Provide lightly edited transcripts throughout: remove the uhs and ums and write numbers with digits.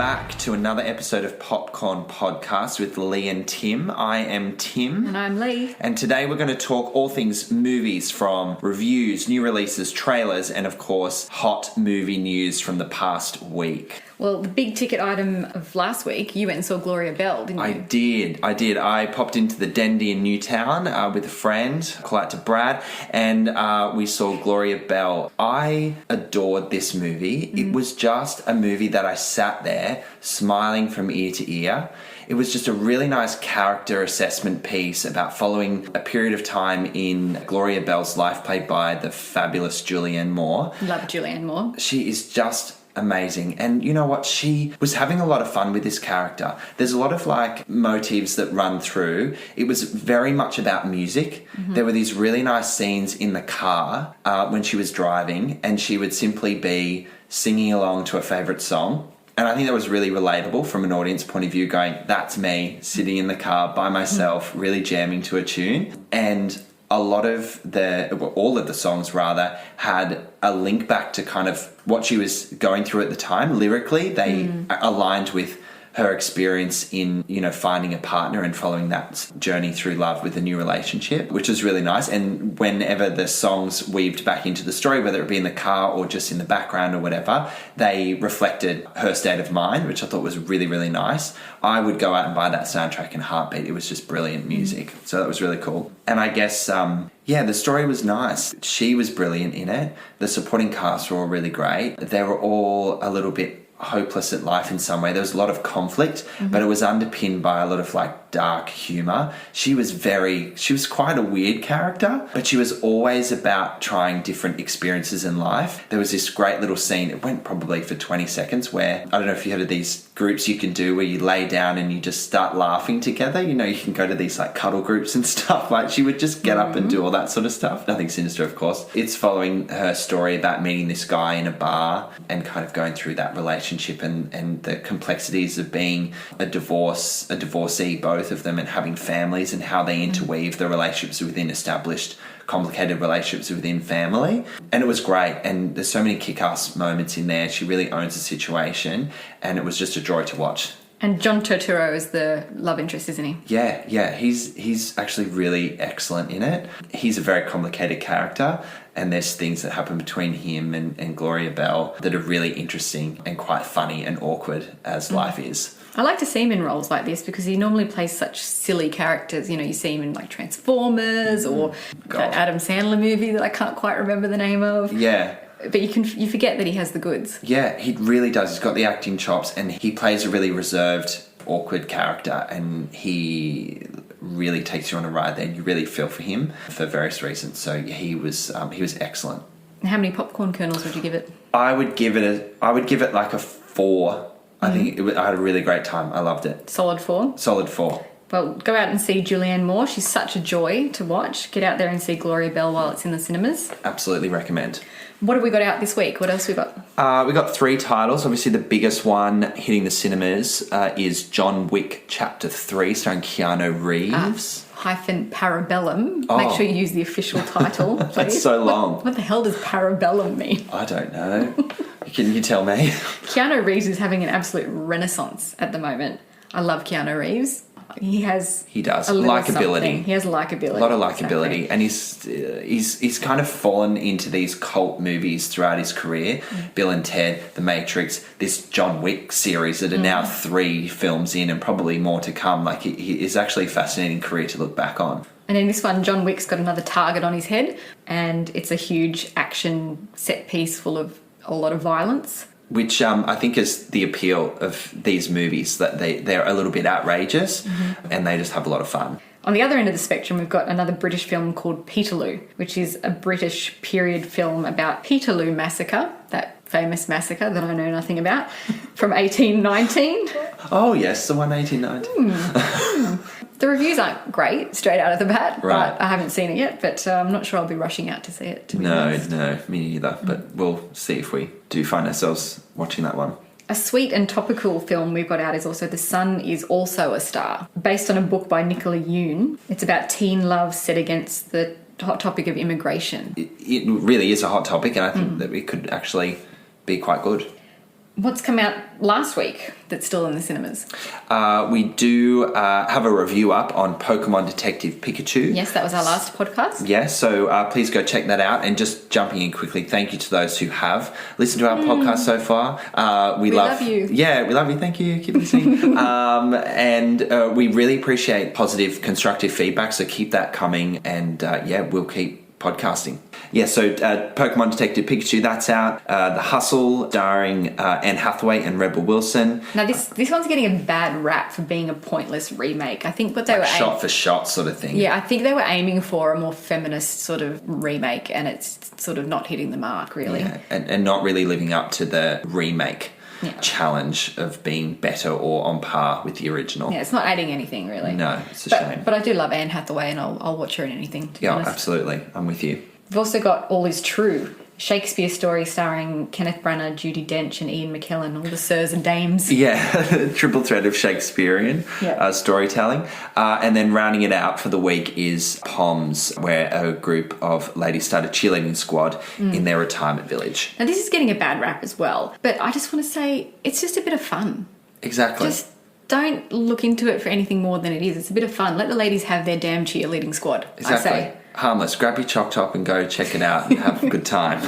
back to another episode of Popcorn Podcast with Leigh and Tim. I am Tim. And I'm Leigh. And today we're going to talk all things movies, from reviews, new releases, trailers, and of course, hot movie news from the past week. Well, the big ticket item of last week, you went and saw Gloria Bell, didn't you? I did. I popped into the Dendy in Newtown with a friend, call out to Brad, and we saw Gloria Bell. I adored this movie. It was just a movie that I sat there smiling from ear to ear. It was just a really nice character assessment piece about following a period of time in Gloria Bell's life, played by the fabulous Julianne Moore. Love Julianne Moore. She is just amazing. And you know what? She was having a lot of fun with this character. There's a lot of motives that run through. It was very much about music. There were these really nice scenes in the car when she was driving, and she would simply be singing along to a favourite song. And I think that was really relatable from an audience point of view, going, that's me sitting in the car by myself, really jamming to a tune. And all of the songs rather had a link back to kind of what she was going through at the time. Lyrically, they aligned with her experience in, finding a partner and following that journey through love with a new relationship, which was really nice. And whenever the songs weaved back into the story, whether it be in the car or just in the background or whatever, they reflected her state of mind, which I thought was really, really nice. I would go out and buy that soundtrack in a heartbeat. It was just brilliant music. So that was really cool. And I guess, the story was nice. She was brilliant in it. The supporting cast were all really great. They were all a little bit hopeless at life in some way. There was a lot of conflict, but it was underpinned by a lot of dark humour. She was quite a weird character, but she was always about trying different experiences in life. There was this great little scene, it went probably for 20 seconds, where, I don't know if you heard of these groups you can do where you lay down and you just start laughing together. You can go to these cuddle groups and stuff. She would just get up and do all that sort of stuff. Nothing sinister, of course. It's following her story about meeting this guy in a bar and kind of going through that relationship and the complexities of being a divorcee, both of them, and having families, and how they interweave the relationships within established complicated relationships within family. And it was great, and there's so many kick-ass moments in there. She really owns the situation, and it was just a joy to watch. And John Turturro is the love interest, isn't he? Yeah, he's actually really excellent in it. He's a very complicated character, and there's things that happen between him and Gloria Bell that are really interesting and quite funny and awkward, as life is. I like to see him in roles like this because he normally plays such silly characters. You see him in Transformers or that Adam Sandler movie that I can't quite remember the name of. Yeah. But you forget that he has the goods. Yeah, he really does. He's got the acting chops, and he plays a really reserved, awkward character, and he really takes you on a ride there. You really feel for him for various reasons. So he was excellent. How many popcorn kernels would you give it? I would give it a 4. I think I had a really great time. I loved it. Solid 4? Solid 4. Well, go out and see Julianne Moore. She's such a joy to watch. Get out there and see Gloria Bell while it's in the cinemas. Absolutely recommend. What have we got out this week? What else we got? We got 3 titles. Obviously, the biggest one hitting the cinemas is John Wick Chapter 3, starring Keanu Reeves. Hyphen Parabellum. Make sure you use the official title, please. That's so long. What the hell does Parabellum mean? I don't know. Can you tell me? Keanu Reeves is having an absolute renaissance at the moment. I love Keanu Reeves. He does likability. He has likability. A lot of likability, and he's kind of fallen into these cult movies throughout his career. Bill and Ted, The Matrix, this John Wick series that are now 3 films in, and probably more to come. He is actually a fascinating career to look back on. And in this one, John Wick's got another target on his head, and it's a huge action set piece full of a lot of violence. Which I think is the appeal of these movies, that they're a little bit outrageous and they just have a lot of fun. On the other end of the spectrum, we've got another British film called Peterloo, which is a British period film about Peterloo Massacre, that famous massacre that I know nothing about, from 1819. Oh, yes, the one 1819. The reviews aren't great straight out of the bat, right. But I haven't seen it yet, but I'm not sure I'll be rushing out to see it, to be honest. No, me neither, but we'll see if we do find ourselves watching that one. A sweet and topical film we've got out is also The Sun Is Also a Star, based on a book by Nicola Yoon. It's about teen love set against the hot topic of immigration. It really is a hot topic, and I think that it could actually be quite good. What's come out last week that's still in the cinemas? We do have a review up on Pokemon Detective Pikachu. Yes, that was our last podcast. Yes, so please go check that out. And just jumping in quickly, thank you to those who have listened to our podcast so far. We love you. Yeah, we love you. Thank you. Keep listening. And we really appreciate positive, constructive feedback. So keep that coming. And we'll keep podcasting. Yeah, so Pokemon Detective Pikachu, that's out. The Hustle, starring Anne Hathaway and Rebel Wilson. Now, this one's getting a bad rap for being a pointless remake. I think what they were shot for shot sort of thing. Yeah, I think they were aiming for a more feminist sort of remake, and it's sort of not hitting the mark, really. Yeah, and not really living up to the remake challenge of being better or on par with the original. Yeah, it's not adding anything, really. No, it's a shame. But I do love Anne Hathaway, and I'll watch her in anything, to be honest. Absolutely. I'm with you. We've also got All Is True, Shakespeare story starring Kenneth Branagh, Judi Dench and Ian McKellen, all the sirs and dames. Yeah, triple thread of Shakespearean storytelling. And then rounding it out for the week is Poms, where a group of ladies start a cheerleading squad in their retirement village. Now, this is getting a bad rap as well, but I just want to say it's just a bit of fun. Exactly. Just don't look into it for anything more than it is. It's a bit of fun. Let the ladies have their damn cheerleading squad, Exactly. I say. Harmless. Grab your choc top and go check it out and have a good time.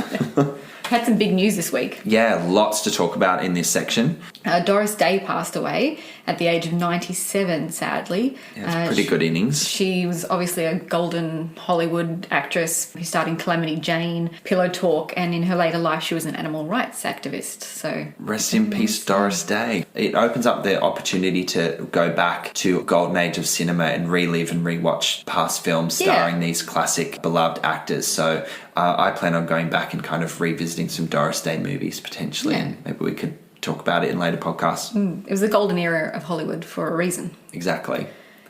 Had some big news this week. Yeah, lots to talk about in this section. Doris Day passed away at the age of 97, sadly. Yeah, it's a pretty good innings. She was obviously a golden Hollywood actress who starred in Calamity Jane, Pillow Talk, and in her later life she was an animal rights activist. So rest in peace, Doris Day. It opens up the opportunity to go back to a golden age of cinema and relive and rewatch past films starring these classic beloved actors. So I plan on going back and kind of revisiting some Doris Day movies potentially, and maybe we could talk about it in later podcasts. It was the golden era of Hollywood for a reason. Exactly.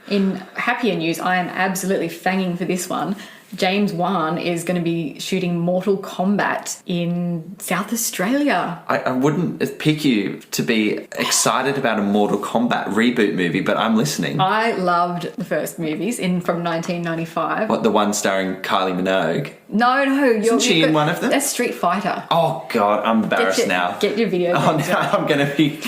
In happier news, I am absolutely fanging for this one. James Wan is going to be shooting Mortal Kombat in South Australia. I wouldn't pick you to be excited about a Mortal Kombat reboot movie, but I'm listening. I loved the first movies from 1995. What, the one starring Kylie Minogue? No, Isn't she in one of them? That's Street Fighter. Oh, God, I'm embarrassed now. Get your video games now I'm going to be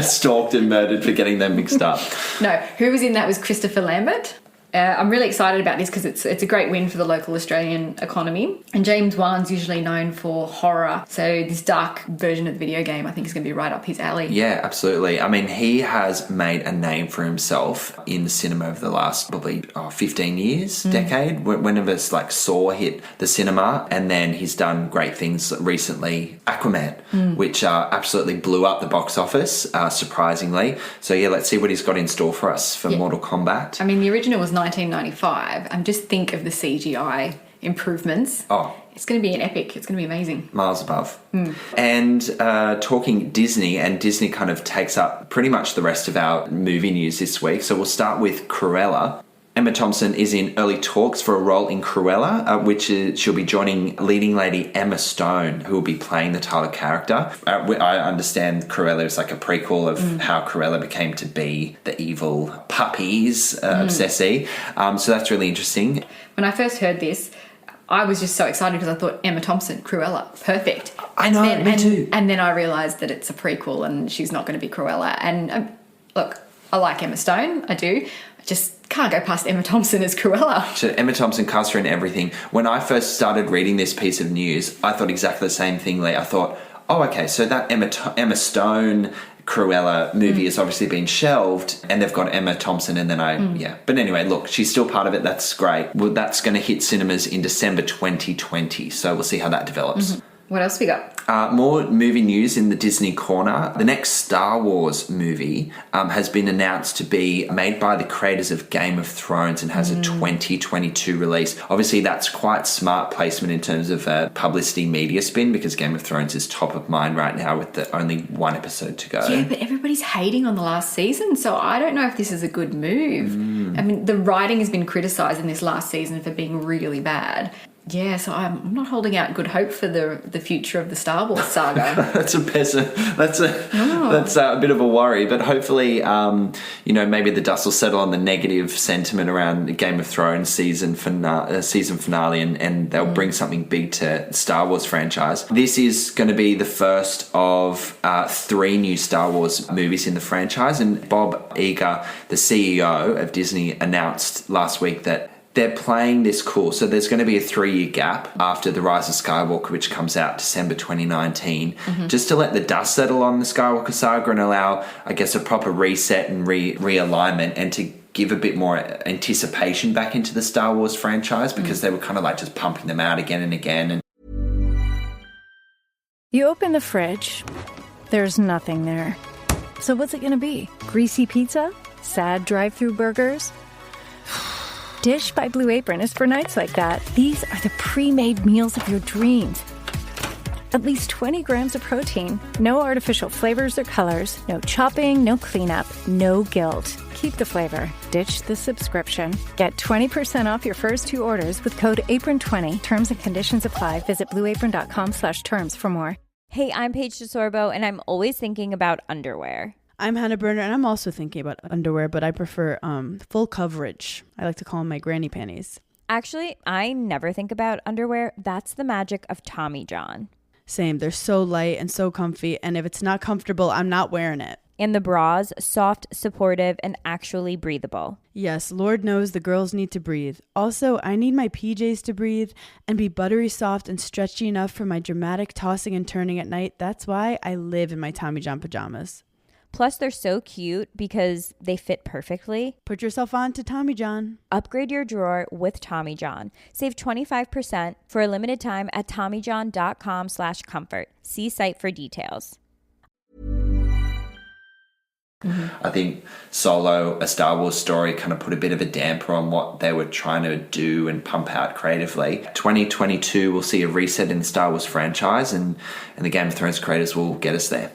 stalked and murdered for getting them mixed up. No, who was in that was Christopher Lambert. I'm really excited about this because it's a great win for the local Australian economy. And James Wan's usually known for horror, so this dark version of the video game I think is going to be right up his alley. Yeah, absolutely. I mean, he has made a name for himself in the cinema over the last probably 15 years, decade. Whenever Saw hit the cinema, and then he's done great things recently. Aquaman, which absolutely blew up the box office, surprisingly. So yeah, let's see what he's got in store for us for Mortal Kombat. I mean, the original was 1995, and just think of the CGI improvements. Oh, it's going to be an epic. It's going to be amazing. Miles above. And talking Disney, and Disney kind of takes up pretty much the rest of our movie news this week. So we'll start with Cruella. Emma Thompson is in early talks for a role in Cruella, she'll be joining leading lady Emma Stone, who will be playing the title character. I understand Cruella is like a prequel of how Cruella became to be the evil puppies obsessee. So that's really interesting. When I first heard this, I was just so excited because I thought Emma Thompson, Cruella, perfect. I know, me too. And then I realised that it's a prequel and she's not going to be Cruella. And look, I like Emma Stone, I do. I just can't go past Emma Thompson as Cruella. So Emma Thompson casts her in everything. When I first started reading this piece of news, I thought exactly the same thing, Leigh. I thought, oh, okay, so that Emma Stone Cruella movie has obviously been shelved, and they've got Emma Thompson, and then But anyway, look, she's still part of it. That's great. Well, that's going to hit cinemas in December 2020, so we'll see how that develops. What else we got? More movie news in the Disney corner. The next Star Wars movie has been announced to be made by the creators of Game of Thrones and has a 2022 release. Obviously, that's quite smart placement in terms of publicity media spin, because Game of Thrones is top of mind right now with only one episode to go. Yeah, but everybody's hating on the last season, so I don't know if this is a good move. I mean, the writing has been criticised in this last season for being really bad. Yeah, so I'm not holding out good hope for the future of the Star Wars saga. That's a bit of a worry, but hopefully, maybe the dust will settle on the negative sentiment around the Game of Thrones season finale, and they'll bring something big to Star Wars franchise. This is going to be the first of 3 new Star Wars movies in the franchise, and Bob Iger, the CEO of Disney, announced last week that they're playing this cool. So there's going to be a 3-year gap after The Rise of Skywalker, which comes out December 2019, just to let the dust settle on the Skywalker saga and allow, I guess, a proper reset and realignment, and to give a bit more anticipation back into the Star Wars franchise, because they were kind of like just pumping them out again and again. And you open the fridge, there's nothing there. So what's it going to be? Greasy pizza? Sad drive-thru burgers? Dish by Blue Apron is for nights like that. These are the pre-made meals of your dreams. At least 20 grams of protein, no artificial flavors or colors, no chopping, no cleanup, no guilt. Keep the flavor, ditch the subscription. Get 20% off your first 2 orders with code APRON20. Terms and conditions apply. Visit blueapron.com/terms for more. Hey, I'm Paige DeSorbo, and I'm always thinking about underwear. I'm Hannah Berner, and I'm also thinking about underwear, but I prefer full coverage. I like to call them my granny panties. Actually, I never think about underwear. That's the magic of Tommy John. Same. They're so light and so comfy, and if it's not comfortable, I'm not wearing it. And the bras, soft, supportive, and actually breathable. Yes, Lord knows the girls need to breathe. Also, I need my PJs to breathe and be buttery soft and stretchy enough for my dramatic tossing and turning at night. That's why I live in my Tommy John pajamas. Plus, they're so cute because they fit perfectly. Put yourself on to Tommy John. Upgrade your drawer with Tommy John. Save 25% for a limited time at TommyJohn.com/comfort. See site for details. I think Solo, A Star Wars Story, kind of put a bit of a damper on what they were trying to do and pump out creatively. 2022 will see a reset in the Star Wars franchise, and the Game of Thrones creators will get us there.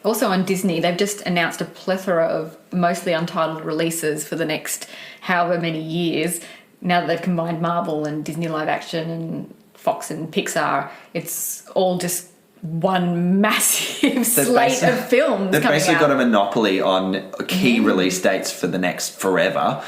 Also on Disney, they've just announced a plethora of mostly untitled releases for the next however many years. Now that they've combined Marvel and Disney live action and Fox and Pixar, it's all just one massive slate of films. They've coming basically out. got a monopoly on key release dates for the next forever.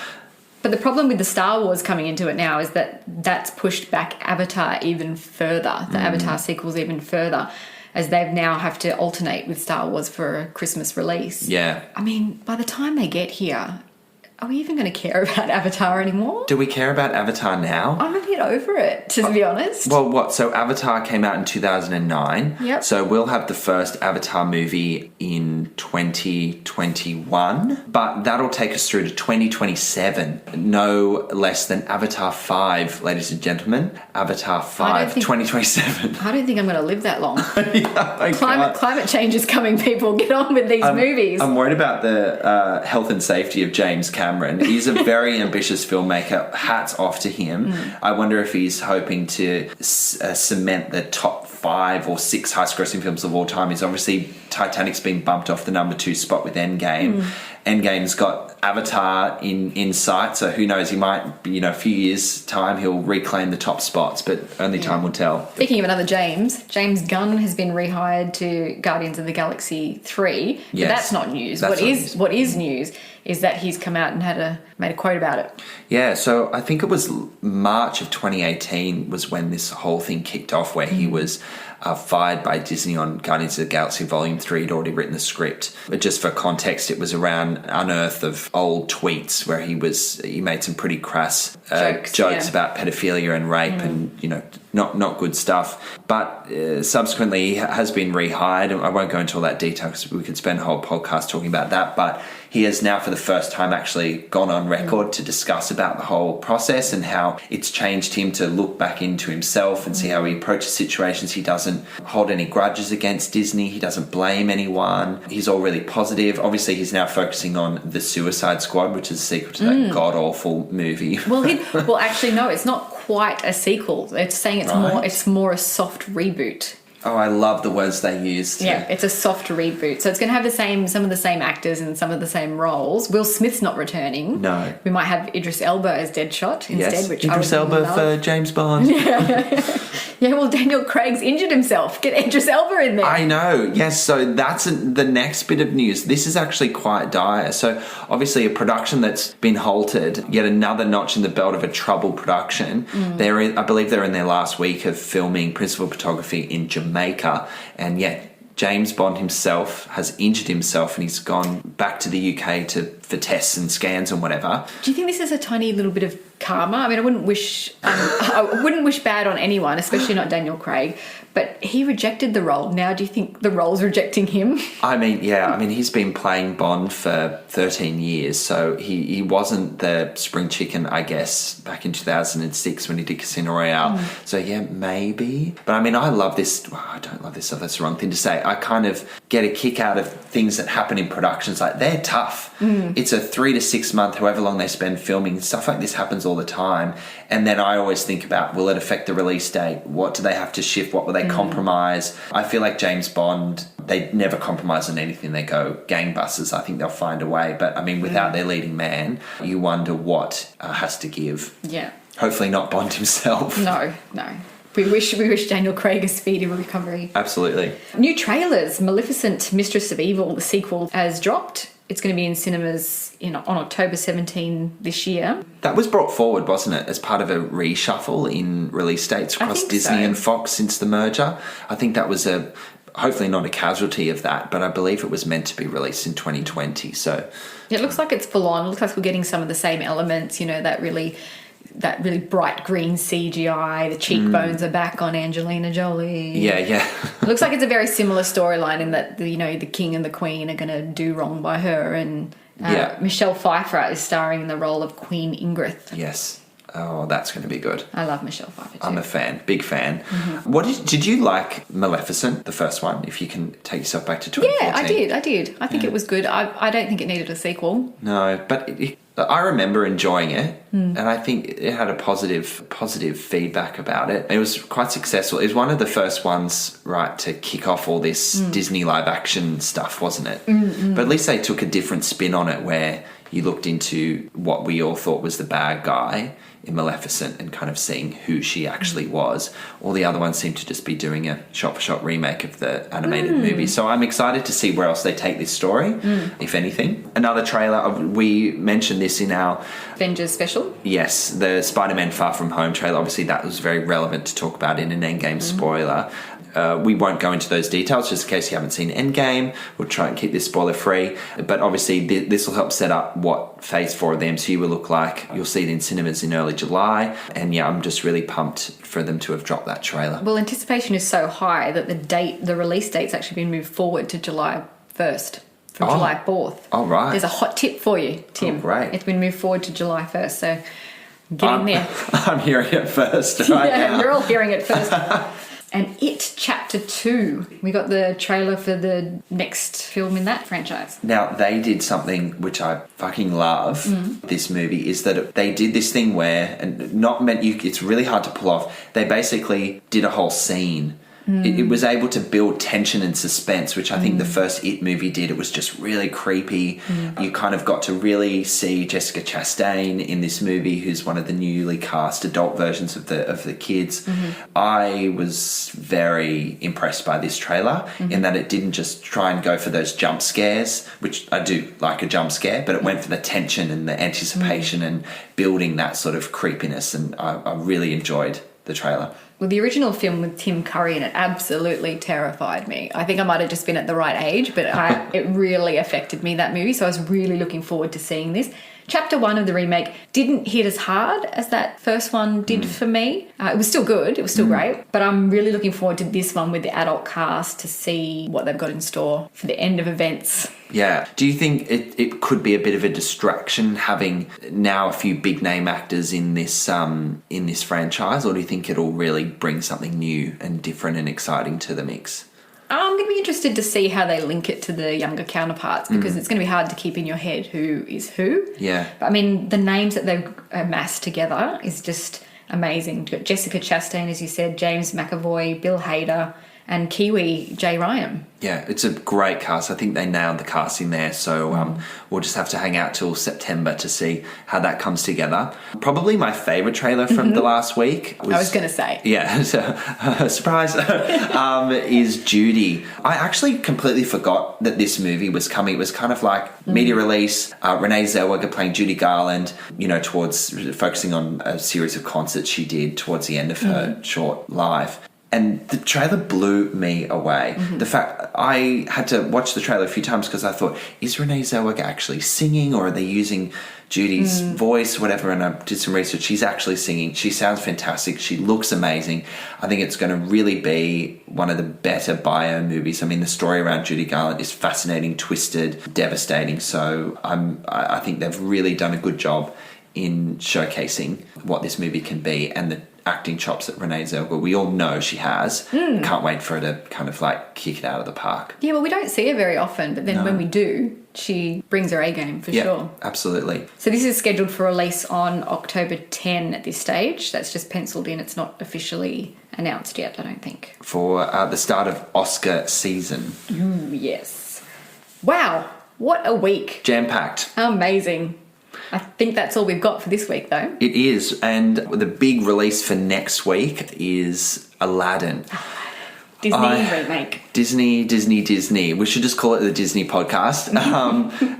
But the problem with the Star Wars coming into it now is that that's pushed back Avatar even further, the Avatar sequels even further, as they now have to alternate with Star Wars for a Christmas release. Yeah. I mean, by the time they get here, are we even going to care about Avatar anymore? Do we care about Avatar now? I'm a bit over it, to be honest. Well, what? So Avatar came out in 2009. Yep. So we'll have the first Avatar movie in 2021, but that'll take us through to 2027. No less than Avatar 5, ladies and gentlemen. Avatar 5, 2027. I don't think I'm going to live that long. Yeah, Climate change is coming, people. Get on with these movies. I'm worried about the health and safety of James Cameron. He's a very ambitious filmmaker. Hats off to him. I wonder if he's hoping to cement the top 5 or 6 highest grossing films of all time. He's obviously, Titanic's been bumped off the number 2 spot with Endgame. Endgame's got Avatar in sight, so who knows, he might, a few years' time, he'll reclaim the top spots, but only time will tell. Speaking of another James Gunn has been rehired to Guardians of the Galaxy 3. But Yes. that's not news. That's What is news is that he's come out and made a quote about it. Yeah, so I think it was March of 2018 was when this whole thing kicked off, where he was fired by Disney on Guardians of the Galaxy Volume 3. He'd already written the script. But just for context, it was around unearth of old tweets where he made some pretty crass jokes about pedophilia and rape and, not good stuff. But subsequently, he has been rehired. And I won't go into all that detail because we could spend a whole podcast talking about that. But he has now, for the first time, actually gone on record to discuss about the whole process and how it's changed him to look back into himself and see how he approaches situations. He doesn't hold any grudges against Disney. He doesn't blame anyone. He's all really positive. Obviously, he's now focusing on The Suicide Squad, which is a sequel to that god-awful movie. Well, actually, no, it's not quite a sequel. It's saying it's more a soft reboot. Oh, I love the words they used. Yeah, it's a soft reboot. So it's going to have some of the same actors and some of the same roles. Will Smith's not returning. No. We might have Idris Elba as Deadshot instead, Yes, which Idris I would Elba love. for James Bond. Yeah, well, Daniel Craig's injured himself. Get Idris Elba in there. I know, yes. So that's the next bit of news. This is actually quite dire. So obviously a production that's been halted, yet another notch in the belt of a troubled production. I believe they're in their last week of filming principal photography in Jamaica. And yet James Bond himself has injured himself and he's gone back to the UK for tests and scans and whatever. Do you think this is a tiny little bit of karma? I mean, I wouldn't wish bad on anyone, especially not Daniel Craig, but he rejected the role. Now, do you think the role's rejecting him? I mean, yeah. I mean, he's been playing Bond for 13 years, so he wasn't the spring chicken, I guess, back in 2006 when he did Casino Royale. So, yeah, maybe. But, I mean, I love this. Well, I don't love this, so that's the wrong thing to say. I kind of get a kick out of things that happen in productions. Like, they're tough. It's a 3 to 6 month, however long they spend filming. Stuff like this happens all the time. And then I always think about, will it affect the release date? What do they have to shift? What will they compromise? I feel like James Bond, they never compromise on anything. They go gangbusters. I think they'll find a way. But, I mean, without their leading man, you wonder what has to give. Yeah. Hopefully not Bond himself. No. We wish Daniel Craig a speedy recovery. Absolutely. New trailers. Maleficent, Mistress of Evil, the sequel, has dropped. It's going to be in cinemas on October 17 this year. That was brought forward, wasn't it, as part of a reshuffle in release dates across Disney and Fox since the merger? I think that was hopefully not a casualty of that, but I believe it was meant to be released in 2020. So it looks like it's full on. It looks like we're getting some of the same elements, that really bright green CGI. The cheekbones are back on Angelina Jolie. Yeah. It looks like it's a very similar storyline in that the king and the queen are going to do wrong by her, and Michelle Pfeiffer is starring in the role of Queen Ingrid. Yes. Oh, that's going to be good. I love Michelle Pfeiffer too. I'm a fan, big fan. What did you like Maleficent, the first one? If you can take yourself back to 2014. Yeah, I did. I think it was good. I don't think it needed a sequel. No, but I remember enjoying it, and I think it had a positive feedback about it. It was quite successful. It was one of the first ones, right, to kick off all this Disney live action stuff, wasn't it? But at least they took a different spin on it, where you looked into what we all thought was the bad guy in Maleficent and kind of seeing who she actually was. All the other ones seem to just be doing a shot-for-shot remake of the animated movie. So I'm excited to see where else they take this story, if anything. Another trailer, we mentioned this in our Avengers special. Yes, the Spider-Man Far From Home trailer. Obviously, that was very relevant to talk about in an Endgame spoiler. We won't go into those details just in case you haven't seen Endgame. We'll try and keep this spoiler free. But obviously this will help set up what Phase 4 of the MCU will look like. You'll see it in cinemas in early July. And yeah, I'm just really pumped for them to have dropped that trailer. Well, anticipation is so high that the release date's actually been moved forward to July 1st. From July 4th. Oh, right. There's a hot tip for you, Tim. Oh, great. It's been moved forward to July 1st, so get in there. I'm hearing it first right now. You're all hearing it first. And It Chapter 2. We got the trailer for the next film in that franchise. Now, they did something which I fucking love, this movie, is that they did this thing where, and not meant you, it's really hard to pull off, they basically did a whole scene. It was able to build tension and suspense, which I think the first It movie did. It was just really creepy. You kind of got to really see Jessica Chastain in this movie, who's one of the newly cast adult versions of the kids. I was very impressed by this trailer in that it didn't just try and go for those jump scares, which I do like a jump scare, but it went for the tension and the anticipation and building that sort of creepiness, and I really enjoyed the trailer. Well, the original film with Tim Curry in it absolutely terrified me. I think I might have just been at the right age, but it really affected me, that movie. So I was really looking forward to seeing this. Chapter 1 of the remake didn't hit as hard as that first one did for me. It was still good. It was still great. But I'm really looking forward to this one with the adult cast to see what they've got in store for the end of events. Yeah. Do you think it could be a bit of a distraction having now a few big name actors in this franchise, or do you think it'll really bring something new and different and exciting to the mix? I'm going to be interested to see how they link it to the younger counterparts, because it's going to be hard to keep in your head who is who. Yeah. But, I mean, the names that they've amassed together is just amazing. You've got Jessica Chastain, as you said, James McAvoy, Bill Hader, and Kiwi Jay Ryan. Yeah, it's a great cast. I think they nailed the casting there. So we'll just have to hang out till September to see how that comes together. Probably my favourite trailer from the last week I was going to say. Yeah, surprise, is Judy. I actually completely forgot that this movie was coming. It was kind of like media release, Renee Zellweger playing Judy Garland, towards focusing on a series of concerts she did towards the end of her short life. And the trailer blew me away. The fact I had to watch the trailer a few times because I thought, is Renee Zellweger actually singing, or are they using Judy's voice, whatever? And I did some research. She's actually singing. She sounds fantastic. She looks amazing. I think it's going to really be one of the better bio movies. I mean, the story around Judy Garland is fascinating, twisted, devastating. So I think they've really done a good job in showcasing what this movie can be, and the acting chops that Renee Zellweger, we all know she has. Can't wait for her to kind of like kick it out of the park. Yeah, well, we don't see her very often, but then when we do, she brings her A game for sure. Absolutely. So this is scheduled for release on October 10 at this stage. That's just penciled in. It's not officially announced yet, I don't think. For the start of Oscar season. Yes. Wow, what a week. Jam-packed. Amazing. I think that's all we've got for this week, though. It is, and the big release for next week is Aladdin. Disney remake. Disney. We should just call it the Disney podcast.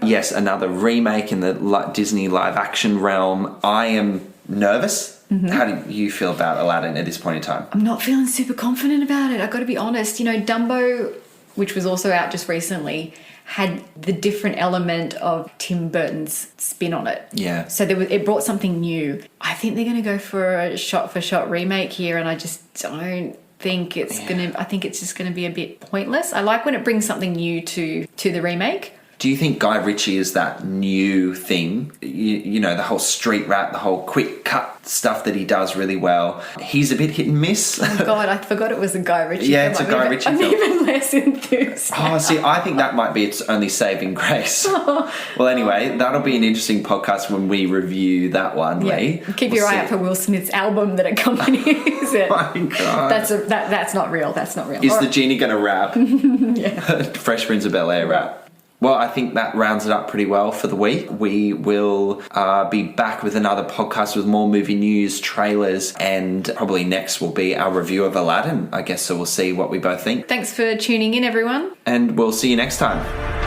Yes, another remake in the Disney live-action realm. I am nervous. How do you feel about Aladdin at this point in time? I'm not feeling super confident about it, I've got to be honest. Dumbo, which was also out just recently, had the different element of Tim Burton's spin on it. Yeah. So it brought something new. I think they're going to go for a shot-for-shot remake here, and I just don't think it's going to... I think it's just going to be a bit pointless. I like when it brings something new to the remake. Do you think Guy Ritchie is that new thing? The whole street rap, the whole quick cut stuff that he does really well. He's a bit hit and miss. Oh God, I forgot it was a Guy Ritchie film. Yeah, it's a Guy Ritchie film. I'm even less enthused. Oh, see, I think that might be its only saving grace. Well, anyway, that'll be an interesting podcast when we review that one, Leigh. Keep your eye out for Will Smith's album that accompanies it. Oh my God. That's not real. That's not real. Is the genie going to rap? Yeah. Fresh Prince of Bel-Air rap. Well, I think that rounds it up pretty well for the week. We will be back with another podcast with more movie news, trailers, and probably next will be our review of Aladdin, I guess, so we'll see what we both think. Thanks for tuning in, everyone. And we'll see you next time.